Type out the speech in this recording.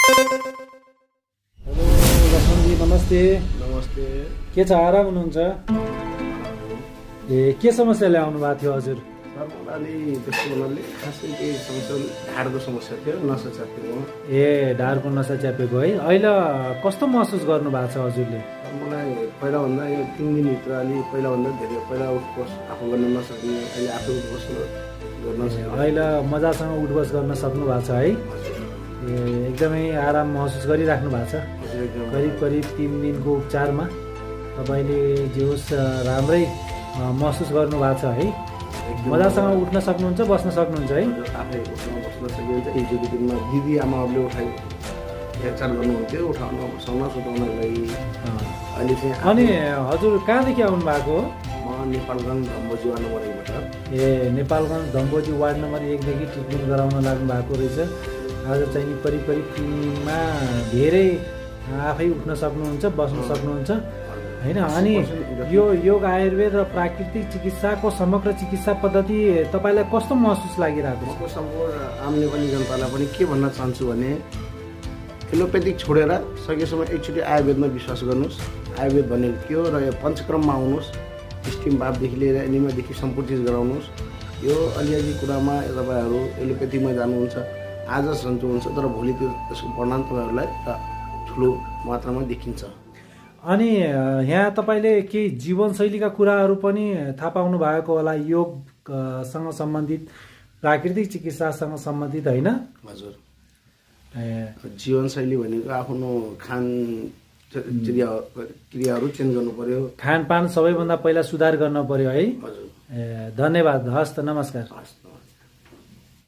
Hello Lakshmanji, नमस्ते। नमस्ते। के छ, आराम हुनुहुन्छ? ए, के समस्या ल्याउनु भएको थियो हजुर? सर मलाई त्यस्तो हुनाले खासै केही समस्या ढाडको समस्या थियो, नसा च्यापेको। ए, ढाडको नसा च्यापेको है। अहिले कस्तो महसुस गर्नु भएको छ हजुरले? मलाई पहिलाभन्दा यो 3 दिनभित्र अलि पहिलाभन्दा धेरै पहिला उठबस आफू गर्न नसक्ने, अहिले आफू उठबस गर्न सक्ने। अहिले मजासँग उठबस गर्न सक्नु भएको छ है? ए, एकदमै आराम महसुस गरिराख्नु भएको छ। करिब करिब 3 दिनको उपचारमा तपाईँले जे होस् राम्रै महसुस गर्नु भएको छ है? मजासँग उठ्न सक्नुहुन्छ, बस्न सक्नुहुन्छ है? आफै उठ्न बस्न सकिन्छ। हिजोको दिनमा दिदी आमाहरूले उठाइ हेरचाह गर्नुहुन्थ्यो, उठाउन बसाउन सुताउनको लागि। अहिले चाहिँ अनि हजुर कहाँदेखि आउनु भएको हो? म नेपालगञ्ज धम्बोजी वार्ड नम्बर 1 बाट। ए, नेपालगञ्ज धम्बोजी वार्ड नम्बर 1 देखि ट्रिटमेन्ट गराउन लाग्नु भएको रहेछ। आज चाहिँ करिब करिब 3 दिनमा धेरै आफै उठ्न सक्नुहुन्छ, बस्न सक्नुहुन्छ होइन? अनि यो योग आयुर्वेद र प्राकृतिक चिकित्साको समग्र चिकित्सा पद्धति तपाईँलाई कस्तो महसुस लागिरहेको छ? म सम्पूर्ण आम नेपाली जनतालाई पनि के भन्न चाहन्छु भने एलोपेथिक छोडेर सकेसम्म एकचोटि आयुर्वेदमा विश्वास गर्नुहोस्। आयुर्वेद भनेको के हो र यो पञ्चक्रममा आउनुहोस्। स्टिम बाफदेखि लिएर एनिमादेखि सम्पूर्ण चिज गराउनुहोस्। यो अलिअलि कुरामा तपाईँहरू एलोपेथीमा जानुहुन्छ, आज सन्चो हुन्छ, तर भोलि त्यसको परिणाम तपाईँहरूलाई ठुलो मात्रामा देखिन्छ। अनि यहाँ तपाईँले केही जीवनशैलीका कुराहरू पनि थाहा पाउनु भएको होला, योगसँग सम्बन्धित, प्राकृतिक चिकित्सासँग सम्बन्धित होइन? हजुर। ए, जीवनशैली भनेको आफ्नो खान क्रियाहरू चेन्ज गर्नु पर्यो। खानपान सबैभन्दा पहिला सुधार गर्न पर्यो है? हजुर। ए, धन्यवाद। हस्त, नमस्कार। हस्।